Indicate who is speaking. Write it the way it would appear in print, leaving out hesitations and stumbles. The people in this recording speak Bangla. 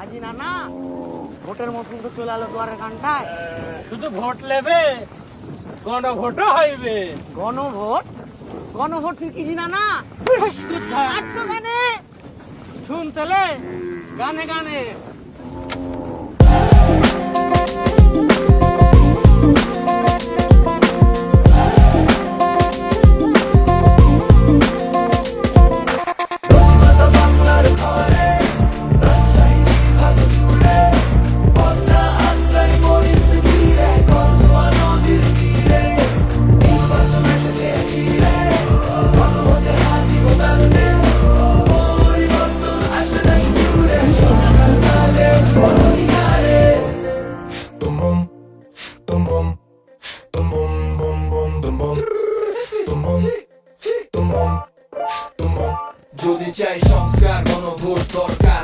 Speaker 1: আজি নানা ভোটের মৌসুম তো চলে এলো দুয়ারের কানটায়।
Speaker 2: শুধু ভোট নেবে, গণভোটও হইবে।
Speaker 1: গণভোট? গণভোট তুই কি নানা? আচ্ছা গানে
Speaker 2: শুনতেলে গানে গানে।
Speaker 3: যদি চাই সংস্কার গণভোট দরকার,